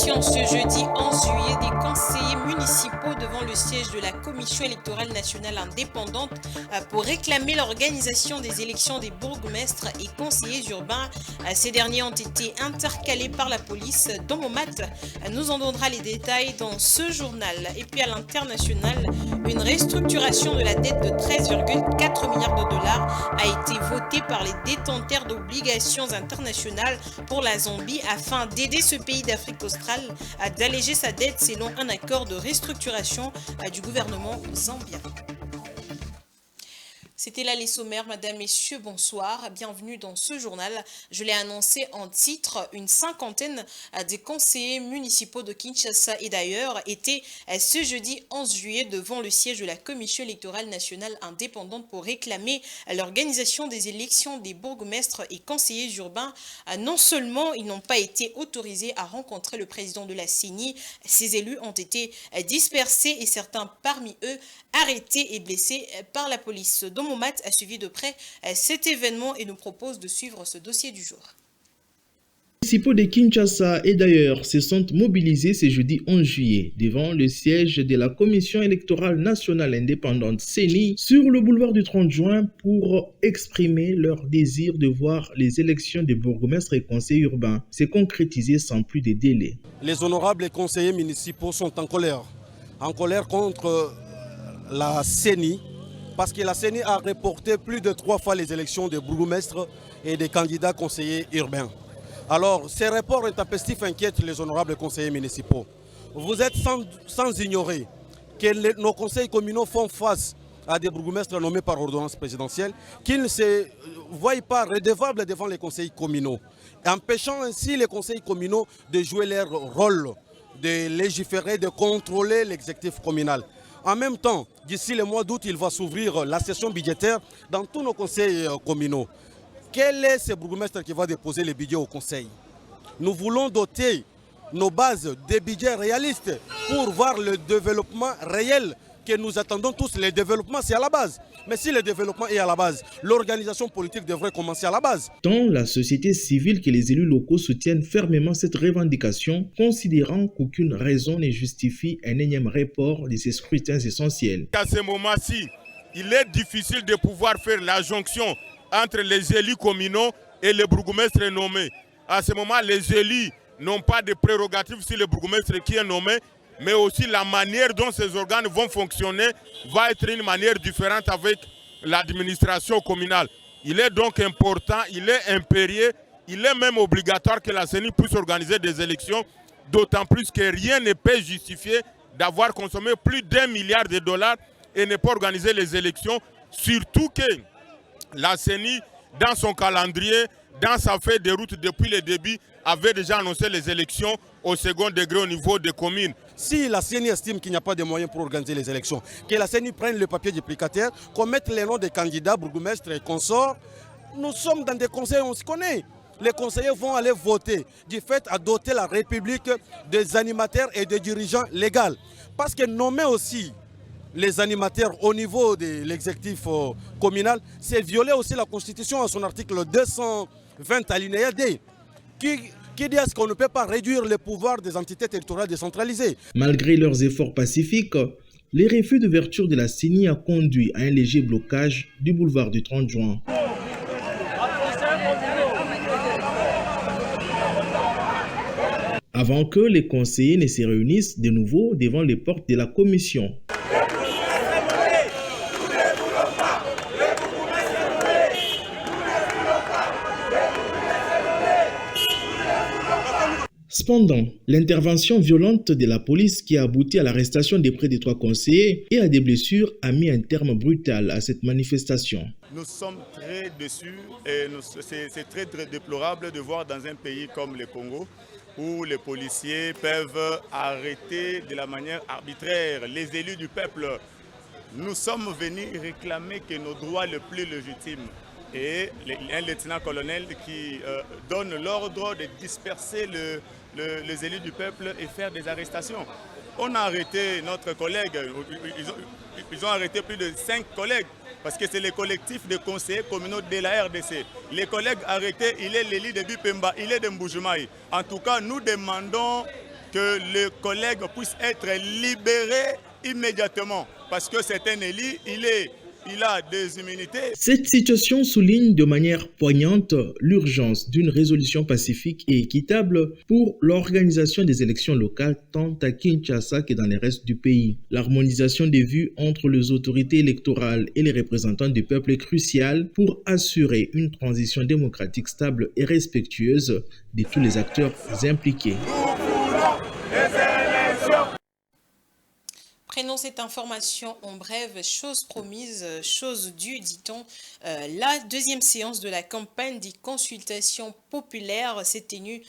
L'audition ce jeudi 11 juillet des conseillers municipaux devant le siège de la Commission électorale nationale indépendante pour réclamer l'organisation des élections des bourgmestres et conseillers urbains. Ces derniers ont été intercalés par la police. Dans Momat nous en donnera les détails dans ce journal. Et puis à l'international, une restructuration de la dette de 13,4 milliards de dollars a été votée par les détenteurs d'obligations internationales pour la Zambie afin d'aider ce pays d'Afrique australe à d'alléger sa dette selon un accord de restructuration du gouvernement zambien. C'était là les sommaires, mesdames, messieurs, bonsoir, bienvenue dans ce journal. Je l'ai annoncé en titre, une cinquantaine des conseillers municipaux de Kinshasa et d'ailleurs étaient ce jeudi 11 juillet devant le siège de la Commission électorale nationale indépendante pour réclamer l'organisation des élections des bourgmestres et conseillers urbains. Non seulement ils n'ont pas été autorisés à rencontrer le président de la CENI, ces élus ont été dispersés et certains parmi eux arrêtés et blessés par la police. Dont Momat a suivi de près cet événement et nous propose de suivre ce dossier du jour. Les municipaux de Kinshasa et d'ailleurs se sont mobilisés ce jeudi 11 juillet devant le siège de la Commission électorale nationale indépendante CENI sur le boulevard du 30 juin pour exprimer leur désir de voir les élections des bourgmestres et conseillers urbains se concrétiser sans plus de délai. Les honorables conseillers municipaux sont en colère contre la CENI, parce que la CENI a reporté plus de 3 fois les élections des bourgmestres et des candidats conseillers urbains. Alors, ces reports intempestifs inquiètent les honorables conseillers municipaux. Vous êtes sans ignorer que nos conseils communaux font face à des bourgmestres nommés par ordonnance présidentielle, qui ne se voient pas redevables devant les conseils communaux, empêchant ainsi les conseils communaux de jouer leur rôle, de légiférer, de contrôler l'exécutif communal. En même temps, d'ici le mois d'août, il va s'ouvrir la session budgétaire dans tous nos conseils communaux. Quel est ce bourgmestre qui va déposer les budgets au conseil? Nous voulons doter nos bases de budgets réalistes pour voir le développement réel que nous attendons tous. Le développement, c'est à la base. Mais si le développement est à la base, l'organisation politique devrait commencer à la base. Tant la société civile que les élus locaux soutiennent fermement cette revendication, considérant qu'aucune raison ne justifie un énième report de ces scrutins essentiels. À ce moment-ci, il est difficile de pouvoir faire la jonction entre les élus communaux et les bourgmestres nommés. À ce moment, les élus n'ont pas de prérogatives sur le bourgmestre qui est nommé, mais aussi la manière dont ces organes vont fonctionner va être une manière différente avec l'administration communale. Il est donc important, il est impérieux, il est même obligatoire que la CENI puisse organiser des élections, d'autant plus que rien ne peut justifier d'avoir consommé plus d'1 milliard de dollars et ne pas organiser les élections, surtout que la CENI, dans son calendrier, dans sa feuille de route depuis le début, avait déjà annoncé les élections au second degré au niveau des communes. Si la CENI estime qu'il n'y a pas de moyens pour organiser les élections, que la CENI prenne le papier duplicataire, qu'on mette les noms des candidats, bourgmestres et consorts, nous sommes dans des conseils, on se connaît. Les conseillers vont aller voter, du fait à doter la République des animateurs et des dirigeants légaux. Parce que nommer aussi les animateurs au niveau de l'exécutif communal, c'est violer aussi la Constitution à son article 220 alinéa D, qui dit à ce qu'on ne peut pas réduire les pouvoirs des entités territoriales décentralisées. Malgré leurs efforts pacifiques, les refus d'ouverture de la CENI a conduit à un léger blocage du boulevard du 30 juin. Avant que les conseillers ne se réunissent de nouveau devant les portes de la commission. Cependant, l'intervention violente de la police qui a abouti à l'arrestation de près de 3 conseillers et à des blessures a mis un terme brutal à cette manifestation. Nous sommes très déçus et c'est très déplorable de voir dans un pays comme le Congo où les policiers peuvent arrêter de la manière arbitraire les élus du peuple. Nous sommes venus réclamer que nos droits les plus légitimes et un lieutenant-colonel qui donne l'ordre de disperser les élus du peuple et faire des arrestations. On a arrêté notre collègue, ils ont arrêté plus de 5 collègues parce que c'est le collectif de conseillers communaux de la RDC. Les collègues arrêtés, il est l'élu de Bipemba, il est de Mbujumaï. En tout cas, nous demandons que le collègue puisse être libéré immédiatement. Parce que c'est un élu, il a des immunités. Cette situation souligne de manière poignante l'urgence d'une résolution pacifique et équitable pour l'organisation des élections locales tant à Kinshasa que dans le reste du pays. L'harmonisation des vues entre les autorités électorales et les représentants du peuple est cruciale pour assurer une transition démocratique stable et respectueuse de tous les acteurs impliqués. Prenons cette information en bref, chose promise, chose due, dit-on. La deuxième séance de la campagne des consultations populaires s'est tenue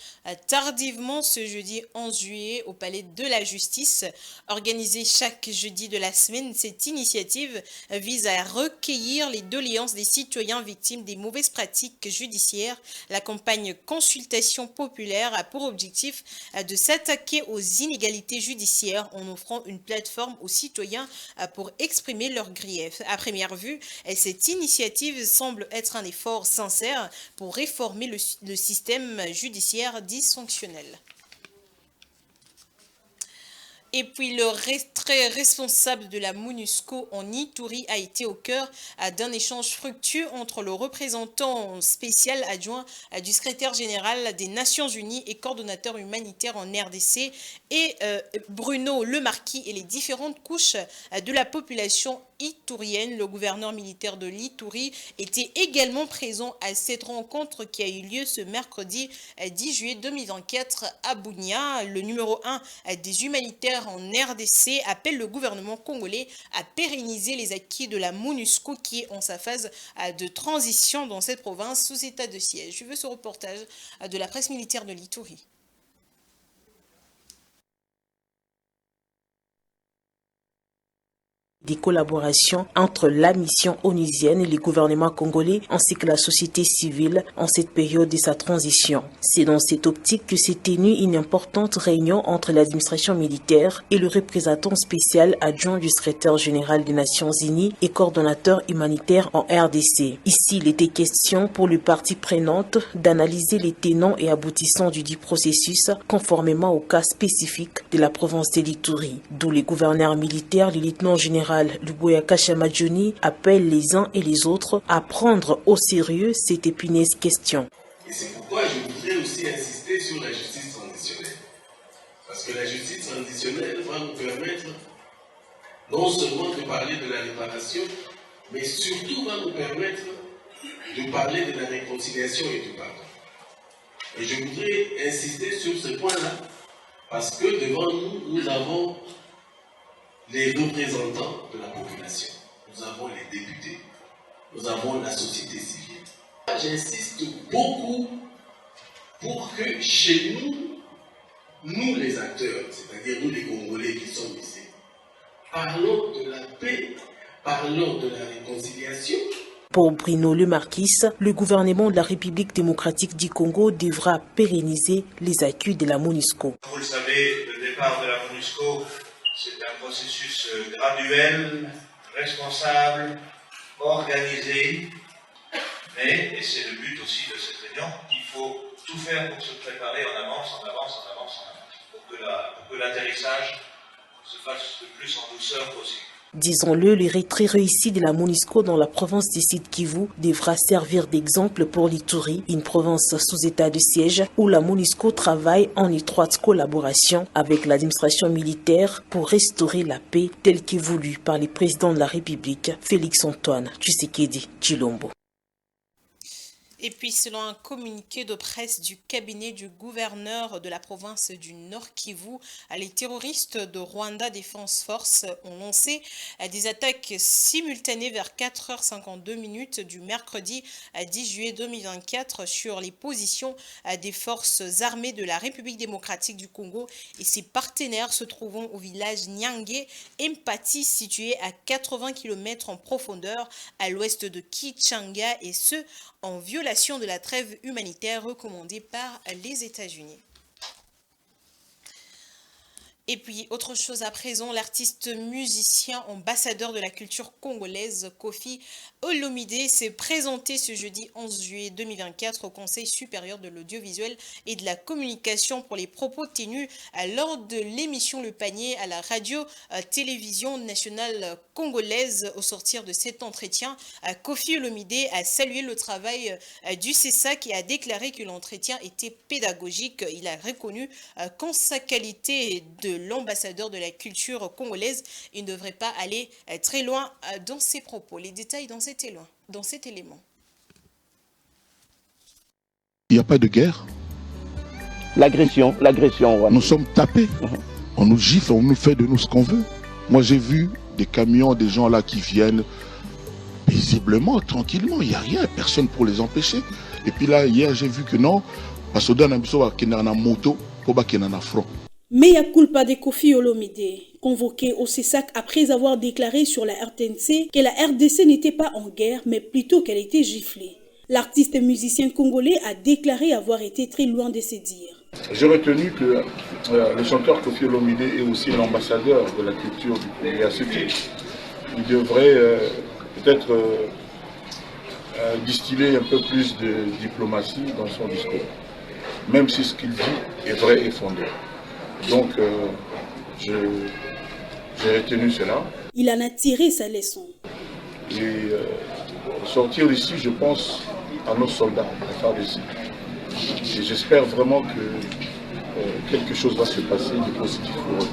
tardivement ce jeudi 11 juillet au Palais de la Justice. Organisée chaque jeudi de la semaine, cette initiative vise à recueillir les doléances des citoyens victimes des mauvaises pratiques judiciaires. La campagne consultation populaire a pour objectif de s'attaquer aux inégalités judiciaires en offrant une plateforme aux citoyens pour exprimer leurs griefs. À première vue, cette initiative semble être un effort sincère pour réformer le système judiciaire dysfonctionnel. Et puis le très responsable de la MONUSCO en Ituri a été au cœur d'un échange fructueux entre le représentant spécial adjoint du secrétaire général des Nations Unies et coordonnateur humanitaire en RDC et Bruno Lemarquis et les différentes couches de la population iturienne. Le gouverneur militaire de l'Ituri était également présent à cette rencontre qui a eu lieu ce mercredi 10 juillet 2024 à Bunia. Le numéro 1 des humanitaires en RDC appelle le gouvernement congolais à pérenniser les acquis de la MONUSCO qui est en sa phase de transition dans cette province sous état de siège. Je veux ce reportage de la presse militaire de l'Ituri. Des collaborations entre la mission onusienne et les gouvernements congolais ainsi que la société civile en cette période de sa transition. C'est dans cette optique que s'est tenue une importante réunion entre l'administration militaire et le représentant spécial adjoint du secrétaire général des Nations Unies et coordonnateur humanitaire en RDC. Ici, il était question pour les parties prenantes d'analyser les tenants et aboutissants du dit processus conformément au cas spécifique de la province de l'Ituri, d'où les gouverneurs militaires, le lieutenant général Luboya Kashamadjoni appelle les uns et les autres à prendre au sérieux cette épineuse question. Et c'est pourquoi je voudrais aussi insister sur la justice transitionnelle. Parce que la justice transitionnelle va nous permettre non seulement de parler de la réparation, mais surtout va nous permettre de parler de la réconciliation et du pardon. Et je voudrais insister sur ce point-là, parce que devant nous, nous avons les représentants de la population, nous avons les députés, nous avons la société civile. J'insiste beaucoup pour que chez nous, nous les acteurs, c'est-à-dire nous les Congolais qui sommes ici, parlons de la paix, parlons de la réconciliation. Pour Bruno Lemarquis, le gouvernement de la République démocratique du Congo devra pérenniser les acquis de la MONUSCO. Vous le savez, le départ de la MONUSCO, c'est un processus graduel, responsable, organisé, mais, et c'est le but aussi de cette réunion, il faut tout faire pour se préparer en avance, pour que l'atterrissage se fasse le plus en douceur possible. Disons-le, le retrait réussi de la MONUSCO dans la province du Sud Kivu devra servir d'exemple pour l'Ituri, une province sous état de siège où la MONUSCO travaille en étroite collaboration avec l'administration militaire pour restaurer la paix telle que voulue par le président de la République, Félix-Antoine Tshisekedi Tshilombo. Et puis, selon un communiqué de presse du cabinet du gouverneur de la province du Nord Kivu, les terroristes de Rwanda Defense Force ont lancé des attaques simultanées vers 4h52 du mercredi 10 juillet 2024 sur les positions des forces armées de la République démocratique du Congo et ses partenaires se trouvant au village Nyangé, Empati, situé à 80 km en profondeur à l'ouest de Kichanga, et ce, en violation de la trêve humanitaire recommandée par les États-Unis. Et puis, autre chose à présent, l'artiste musicien ambassadeur de la culture congolaise, Kofi Olomide, s'est présenté ce jeudi 11 juillet 2024 au Conseil supérieur de l'audiovisuel et de la communication pour les propos tenus lors de l'émission Le Panier à la radio-télévision nationale congolaise. Au sortir de cet entretien, Kofi Olomide a salué le travail du CESAC et a déclaré que l'entretien était pédagogique. Il a reconnu qu'en sa qualité de l'ambassadeur de la culture congolaise, il ne devrait pas aller très loin dans ses propos. Les détails dans cet élément. Il n'y a pas de guerre. L'agression. Ouais. Nous sommes tapés. On nous gifle, on nous fait de nous ce qu'on veut. Moi, j'ai vu des camions, des gens là qui viennent paisiblement, tranquillement. Il n'y a rien, personne pour les empêcher. Et puis là, hier, j'ai vu que non, parce que dans la moto, pour pas qu'il y ait un front. Mea culpa de Kofi Olomide, convoqué au CESAC après avoir déclaré sur la RTNC que la RDC n'était pas en guerre, mais plutôt qu'elle était giflée. L'artiste musicien congolais a déclaré avoir été très loin de ses dires. J'ai retenu que le chanteur Kofi Olomide est aussi l'ambassadeur de la culture du pays. À ce titre, il devrait peut-être distiller un peu plus de diplomatie dans son discours, même si ce qu'il dit est vrai et fondé. Donc, j'ai retenu cela. Il en a tiré sa leçon. Et sortir d'ici, je pense à nos soldats, à faire d'ici. Et j'espère vraiment que quelque chose va se passer de positif pour eux.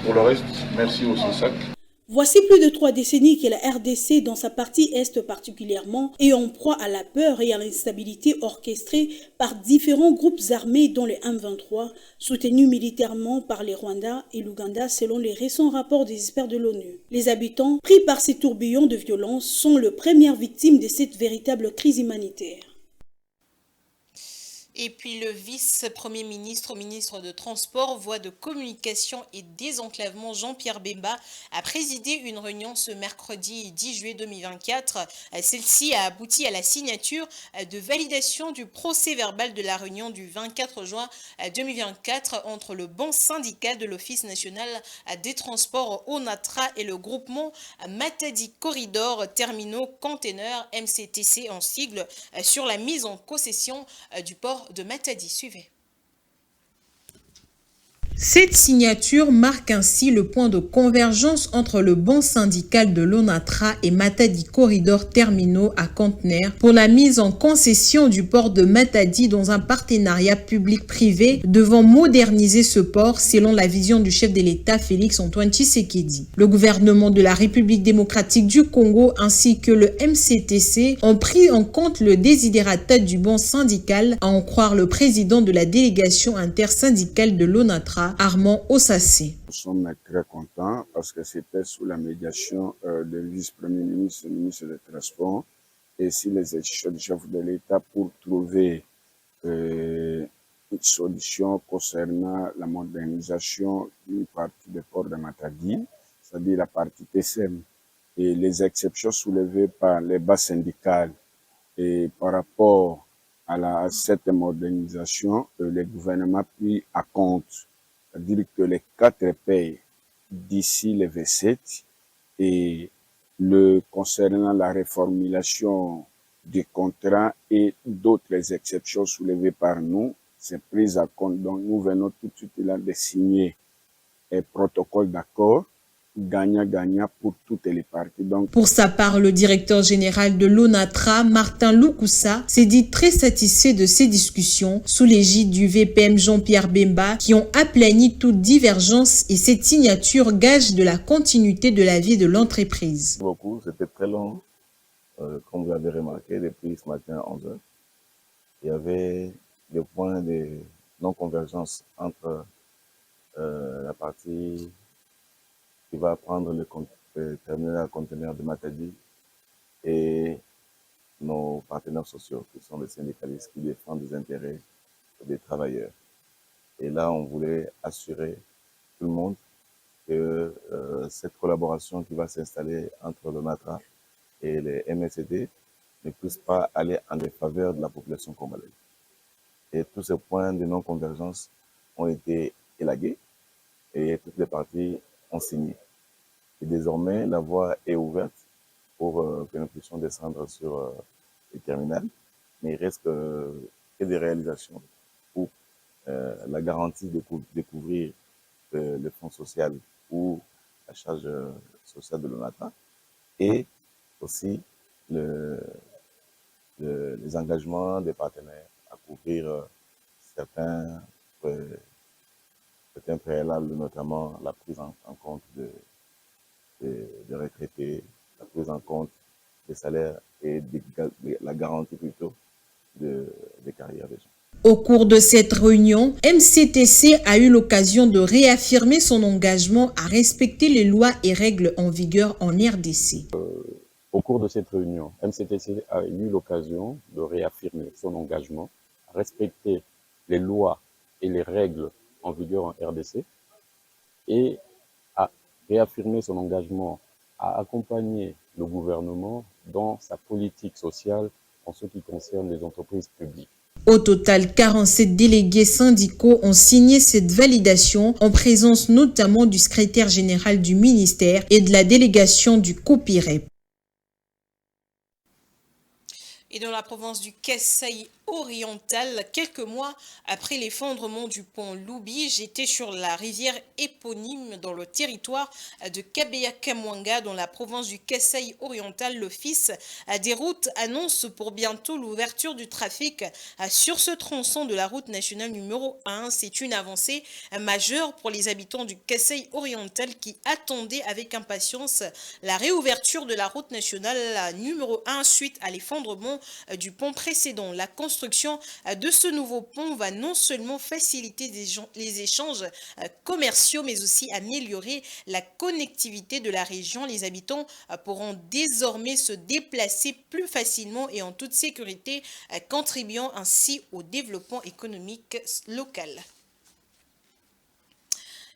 Pour le reste, merci au CESAC. Voici plus de 3 décennies que la RDC, dans sa partie Est particulièrement, est en proie à la peur et à l'instabilité orchestrée par différents groupes armés dont le M23, soutenus militairement par les Rwandais et l'Ouganda selon les récents rapports des experts de l'ONU. Les habitants, pris par ces tourbillons de violence, sont les premières victimes de cette véritable crise humanitaire. Et puis le vice-premier ministre, ministre de Transport, Voies de Communication et Désenclavement, Jean-Pierre Bemba, a présidé une réunion ce mercredi 10 juillet 2024. Celle-ci a abouti à la signature de validation du procès-verbal de la réunion du 24 juin 2024 entre le banc syndical de l'Office national des transports ONATRA et le groupement Matadi Corridor Terminaux Containers MCTC en sigle sur la mise en concession du port de Matadi. Suivez. Cette signature marque ainsi le point de convergence entre le banc syndical de l'ONATRA et Matadi Corridor Terminaux à conteneurs pour la mise en concession du port de Matadi dans un partenariat public-privé devant moderniser ce port selon la vision du chef de l'État Félix Antoine Tshisekedi. Le gouvernement de la République démocratique du Congo ainsi que le MCTC ont pris en compte le desiderata du banc syndical, à en croire le président de la délégation intersyndicale de l'ONATRA, Armand Ossassi. Nous sommes très contents parce que c'était sous la médiation du vice-premier ministre, le ministre des Transports, et si les chefs de l'État pour trouver une solution concernant la modernisation d'une partie du port de Matadi, c'est-à-dire la partie TCM, et les exceptions soulevées par les bas syndicales. Et par rapport à cette modernisation, le gouvernement a pris à compte, c'est-à-dire que les 4 pays d'ici le 27 et concernant la reformulation des contrats et d'autres exceptions soulevées par nous, c'est pris à compte. Donc nous venons tout de suite là de signer un protocole d'accord gagnant-gagnant pour toutes les parties. Donc, pour sa part, le directeur général de l'ONATRA, Martin Lukusa, s'est dit très satisfait de ces discussions sous l'égide du VPM Jean-Pierre Bemba qui ont aplani toute divergence et cette signature gage de la continuité de la vie de l'entreprise. Beaucoup, c'était très long, comme vous l'avez remarqué, depuis ce matin à 11h. Il y avait des points de non-convergence entre la partie qui va prendre le terminal à conteneurs de Matadi et nos partenaires sociaux, qui sont les syndicalistes qui défendent les intérêts des travailleurs. Et là, on voulait assurer tout le monde que cette collaboration qui va s'installer entre le NATRA et les MSD ne puisse pas aller en défaveur de la population congolaise. Et tous ces points de non-convergence ont été élagués et toutes les parties ont signé. Et désormais, la voie est ouverte pour que nous puissions descendre sur les terminales, mais il reste que des réalisations ou la garantie de découvrir le fonds social ou la charge sociale de l'ONATRA et aussi les engagements des partenaires à couvrir certains préalables, notamment la prise en compte des retraités, la prise en compte des salaires et la garantie plutôt des carrières des gens. Au cours de cette réunion, MCTC a eu l'occasion de réaffirmer son engagement à respecter les lois et règles en vigueur en RDC. Au cours de cette réunion, MCTC a eu l'occasion de réaffirmer son engagement à respecter les lois et les règles en vigueur en RDC et à réaffirmer son engagement à accompagner le gouvernement dans sa politique sociale en ce qui concerne les entreprises publiques. Au total, 47 délégués syndicaux ont signé cette validation en présence notamment du secrétaire général du ministère et de la délégation du COPIREP. Et dans la province du Kasaï oriental, quelques mois après l'effondrement du pont Loubi, j'étais sur la rivière éponyme dans le territoire de Kabeya-Kamwanga, dans la province du Kasaï oriental. L'Office des routes annonce pour bientôt l'ouverture du trafic sur ce tronçon de la route nationale numéro 1. C'est une avancée majeure pour les habitants du Kasaï oriental qui attendaient avec impatience la réouverture de la route nationale numéro 1 suite à l'effondrement du pont précédent. La construction de ce nouveau pont va non seulement faciliter les échanges commerciaux, mais aussi améliorer la connectivité de la région. Les habitants pourront désormais se déplacer plus facilement et en toute sécurité, contribuant ainsi au développement économique local.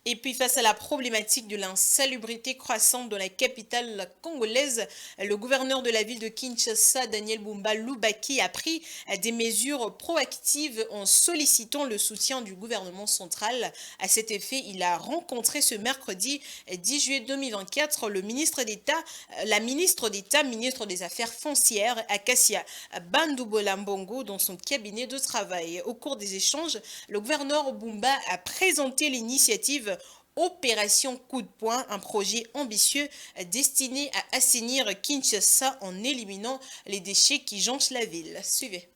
Et puis face à la problématique de l'insalubrité croissante dans la capitale congolaise, le gouverneur de la ville de Kinshasa, Daniel Bumba Lubaki, a pris des mesures proactives en sollicitant le soutien du gouvernement central. À cet effet, il a rencontré ce mercredi 10 juillet 2024 la ministre d'État, ministre des Affaires foncières, Akasia Bandoubola Mbongo, dans son cabinet de travail. Au cours des échanges, le gouverneur Bumba a présenté l'initiative Opération Coup de poing, un projet ambitieux destiné à assainir Kinshasa en éliminant les déchets qui jonchent la ville. Suivez.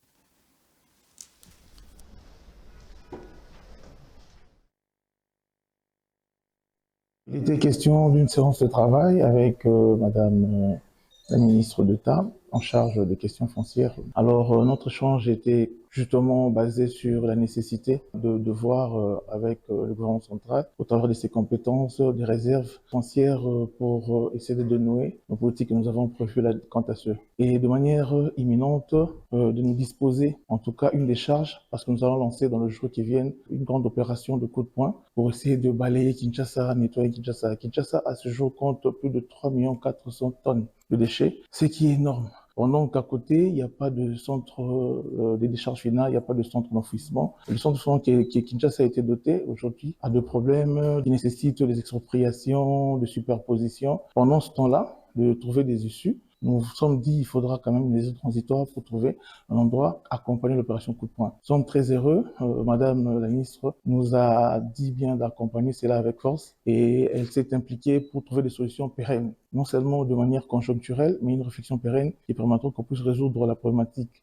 Il était question d'une séance de travail avec Madame la ministre d'État en charge des questions foncières. Alors notre échange était justement basé sur la nécessité de voir avec le gouvernement central, au travers de ses compétences, des réserves foncières pour essayer de dénouer nos politiques que nous avons prévues quant à ce. Et de manière imminente, de nous disposer, en tout cas une décharge, parce que nous allons lancer dans le jour qui vient une grande opération de coup de poing pour essayer de balayer Kinshasa, nettoyer Kinshasa. Kinshasa, à ce jour, compte plus de 3 400 000 tonnes de déchets, ce qui est énorme. Pendant qu'à côté, il n'y a pas de centre de décharge finale, il n'y a pas de centre d'enfouissement. Le centre d'enfouissement qui Kinshasa a été doté aujourd'hui a des problèmes qui nécessitent des expropriations, de superposition. Pendant ce temps-là, de trouver des issues, nous nous sommes dit qu'il faudra quand même une mesure transitoire pour trouver un endroit accompagner l'opération coup de poing. Nous sommes très heureux. Madame la ministre nous a dit bien d'accompagner cela avec force et elle s'est impliquée pour trouver des solutions pérennes. Non seulement de manière conjoncturelle, mais une réflexion pérenne qui permettra qu'on puisse résoudre la problématique.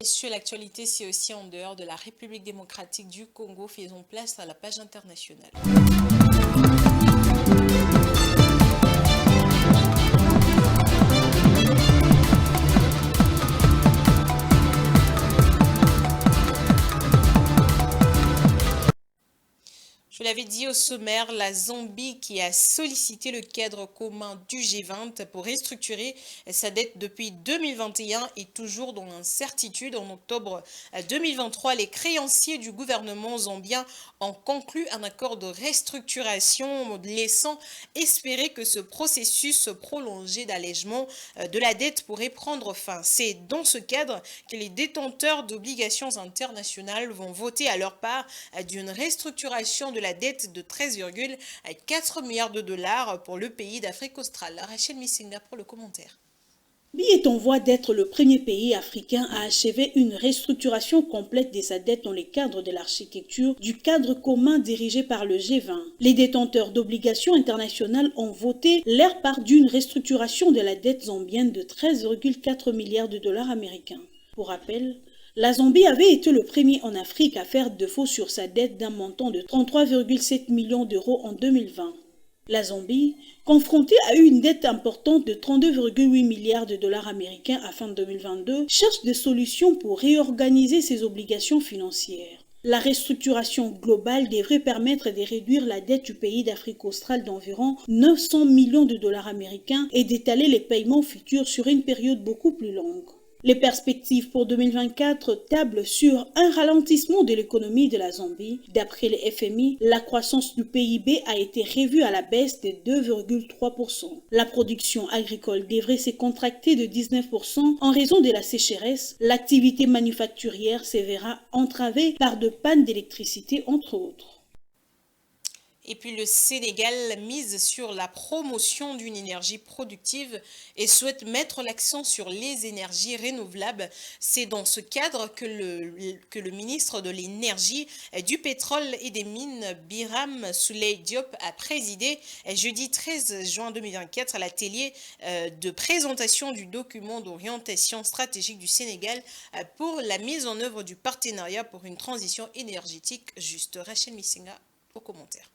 Messieurs, l'actualité, c'est aussi en dehors de la République démocratique du Congo. Faisons place à la page internationale. Je l'avais dit au sommaire, la Zambie qui a sollicité le cadre commun du G20 pour restructurer sa dette depuis 2021 est toujours dans l'incertitude. En octobre 2023, les créanciers du gouvernement zambien ont conclu un accord de restructuration, laissant espérer que ce processus prolongé d'allègement de la dette pourrait prendre fin. C'est dans ce cadre que les détenteurs d'obligations internationales vont voter à leur part d'une restructuration de la dette de 13,4 milliards de dollars pour le pays d'Afrique australe. Rachel Missinga pour le commentaire. La Zambie est en voie d'être le premier pays africain à achever une restructuration complète de sa dette dans le cadre de l'architecture du cadre commun dirigé par le G20. Les détenteurs d'obligations internationales ont voté leur part d'une restructuration de la dette zambienne de 13,4 milliards de dollars américains. Pour rappel, la Zambie avait été le premier en Afrique à faire défaut sur sa dette d'un montant de 33,7 millions d'euros en 2020. La Zambie, confrontée à une dette importante de 32,8 milliards de dollars américains à fin 2022, cherche des solutions pour réorganiser ses obligations financières. La restructuration globale devrait permettre de réduire la dette du pays d'Afrique australe d'environ 900 millions de dollars américains et d'étaler les paiements futurs sur une période beaucoup plus longue. Les perspectives pour 2024 tablent sur un ralentissement de l'économie de la Zambie. D'après le FMI, la croissance du PIB a été revue à la baisse de 2,3%. La production agricole devrait se contracter de 19% en raison de la sécheresse. L'activité manufacturière se verra entravée par de pannes d'électricité, entre autres. Et puis le Sénégal mise sur la promotion d'une énergie productive et souhaite mettre l'accent sur les énergies renouvelables. C'est dans ce cadre que le ministre de l'Énergie, du Pétrole et des Mines, Biram Souleye Diop, a présidé jeudi 13 juin 2024 à l'atelier de présentation du document d'orientation stratégique du Sénégal pour la mise en œuvre du partenariat pour une transition énergétique juste. Rachel Missinga au commentaire.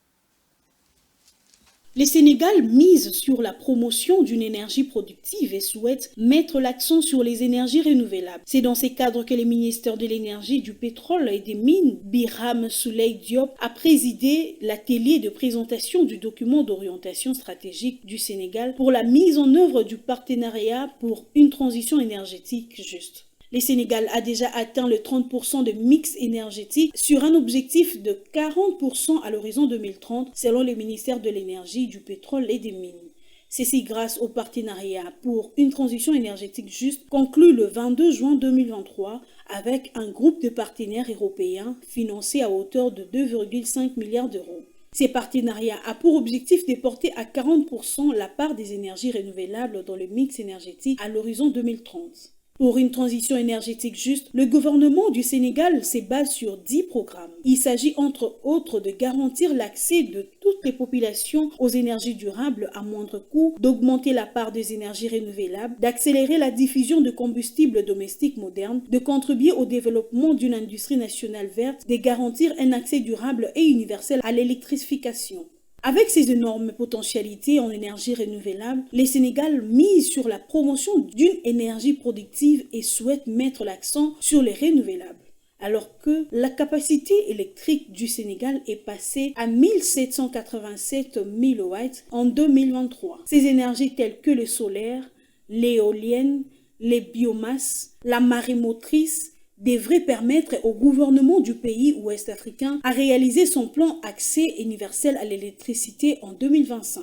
Le Sénégal mise sur la promotion d'une énergie productive et souhaite mettre l'accent sur les énergies renouvelables. C'est dans ces cadres que le ministère de l'Énergie, du Pétrole et des Mines, Biram Souleye Diop, a présidé l'atelier de présentation du document d'orientation stratégique du Sénégal pour la mise en œuvre du partenariat pour une transition énergétique juste. Le Sénégal a déjà atteint le 30% de mix énergétique sur un objectif de 40% à l'horizon 2030 selon le ministère de l'Énergie, du Pétrole et des Mines. Ceci grâce au partenariat pour une transition énergétique juste conclu le 22 juin 2023 avec un groupe de partenaires européens financé à hauteur de 2,5 milliards d'euros. Ces partenariats a pour objectif de porter à 40% la part des énergies renouvelables dans le mix énergétique à l'horizon 2030. Pour une transition énergétique juste, le gouvernement du Sénégal se base sur 10 programmes. Il s'agit entre autres de garantir l'accès de toutes les populations aux énergies durables à moindre coût, d'augmenter la part des énergies renouvelables, d'accélérer la diffusion de combustibles domestiques modernes, de contribuer au développement d'une industrie nationale verte, de garantir un accès durable et universel à l'électrification. Avec ces énormes potentialités en énergie renouvelable, le Sénégal mise sur la promotion d'une énergie productive et souhaite mettre l'accent sur les renouvelables. Alors que la capacité électrique du Sénégal est passée à 1787 MW en 2023. Ces énergies telles que le solaire, l'éolienne, les biomasses, la marée motrice, devrait permettre au gouvernement du pays ouest africain à réaliser son plan accès universel à l'électricité en 2025.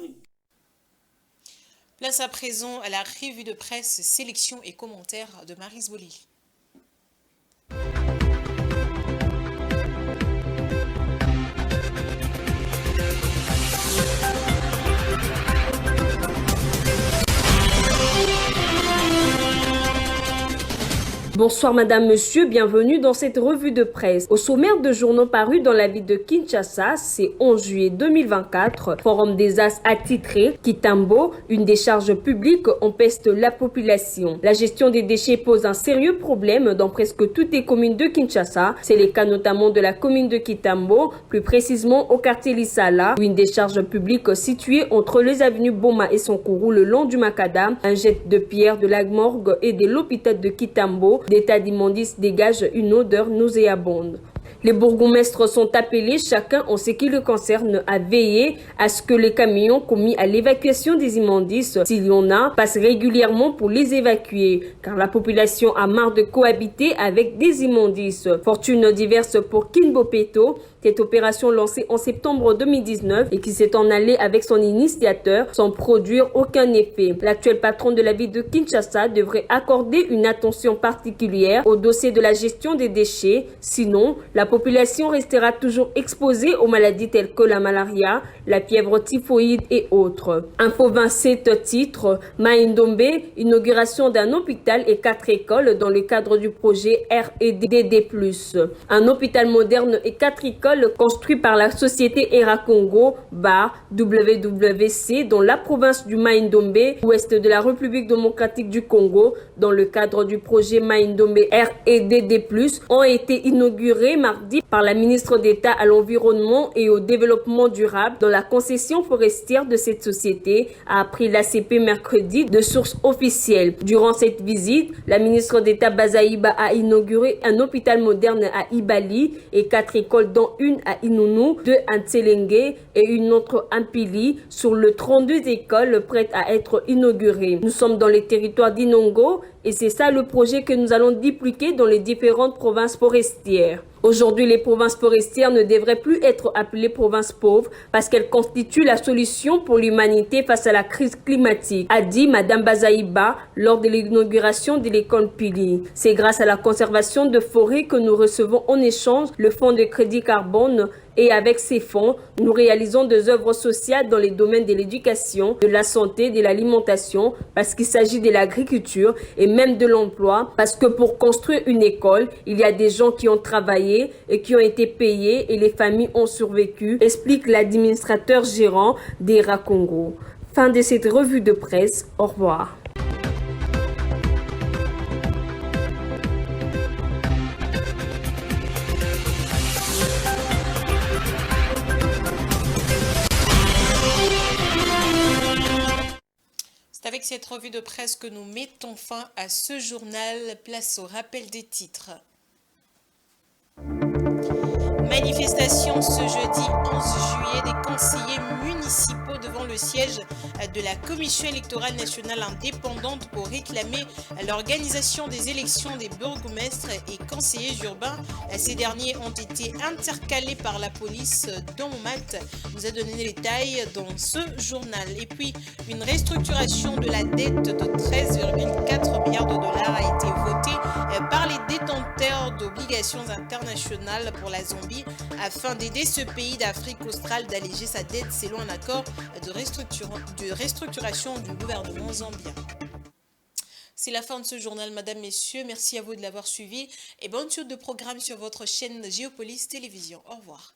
Place à présent à la revue de presse, sélection et commentaires de Maryse Bolli. Bonsoir madame, monsieur, bienvenue dans cette revue de presse. Au sommaire de journaux parus dans la ville de Kinshasa, c'est 11 juillet 2024, Forum des As attitré, Kitambo, une décharge publique empeste la population. La gestion des déchets pose un sérieux problème dans presque toutes les communes de Kinshasa. C'est le cas notamment de la commune de Kitambo, plus précisément au quartier Lissala, où une décharge publique située entre les avenues Boma et Sonkourou le long du Macadam, un jet de pierre de la morgue et de l'hôpital de Kitambo, d'état d'immondice dégage une odeur nauséabonde. Les bourgmestres sont appelés, chacun en ce qui le concerne, à veiller à ce que les camions commis à l'évacuation des immondices, s'il y en a, passent régulièrement pour les évacuer, car la population a marre de cohabiter avec des immondices. Fortune diverse pour Kinbopeto, cette opération lancée en septembre 2019 et qui s'est en allée avec son initiateur sans produire aucun effet. L'actuel patron de la ville de Kinshasa devrait accorder une attention particulière au dossier de la gestion des déchets, sinon la population restera toujours exposée aux maladies telles que la malaria, la fièvre typhoïde et autres. Info 27 titre, Maïndombe, inauguration d'un hôpital et 4 écoles dans le cadre du projet REDD+. Un hôpital moderne et 4 écoles construit par la société Era Congo, WWC, dans la province du Maïndombe, ouest de la République démocratique du Congo, dans le cadre du projet Maïndombe REDD+, ont été inaugurés mardi par la ministre d'État à l'environnement et au développement durable dans la concession forestière de cette société, a appris l'ACP mercredi de sources officielles. Durant cette visite, la ministre d'État Bazaïba a inauguré un hôpital moderne à Ibali et 4 écoles dont une à Inounou, 2 à Ntselenge et une autre à Mpili, sur le 32 écoles prêtes à être inaugurées. Nous sommes dans les territoires d'Inongo et c'est ça le projet que nous allons dupliquer dans les différentes provinces forestières. Aujourd'hui, les provinces forestières ne devraient plus être appelées provinces pauvres parce qu'elles constituent la solution pour l'humanité face à la crise climatique, a dit Madame Bazaïba lors de l'inauguration de l'école Pili. C'est grâce à la conservation de forêts que nous recevons en échange le fonds de crédit carbone et avec ces fonds, nous réalisons des œuvres sociales dans les domaines de l'éducation, de la santé, de l'alimentation, parce qu'il s'agit de l'agriculture et même de l'emploi, parce que pour construire une école, il y a des gens qui ont travaillé et qui ont été payés et les familles ont survécu, explique l'administrateur gérant d'Era Congo. Fin de cette revue de presse. Au revoir. C'est avec cette revue de presse que nous mettons fin à ce journal. Place au rappel des titres. Manifestation ce jeudi 11 juillet des conseillers municipaux devant le siège de la Commission électorale nationale indépendante pour réclamer l'organisation des élections des bourgmestres et conseillers urbains. Ces derniers ont été intercalés par la police. Domat nous a donné les détails dans ce journal. Et puis, une restructuration de la dette de 13,4 milliards de dollars a été votée par les détenteurs d'obligations internationales pour la Zambie afin d'aider ce pays d'Afrique australe d'alléger sa dette selon un accord de restructuration du gouvernement zambien. C'est la fin de ce journal, mesdames, messieurs. Merci à vous de l'avoir suivi et bonne suite de programme sur votre chaîne Géopolis Télévision. Au revoir.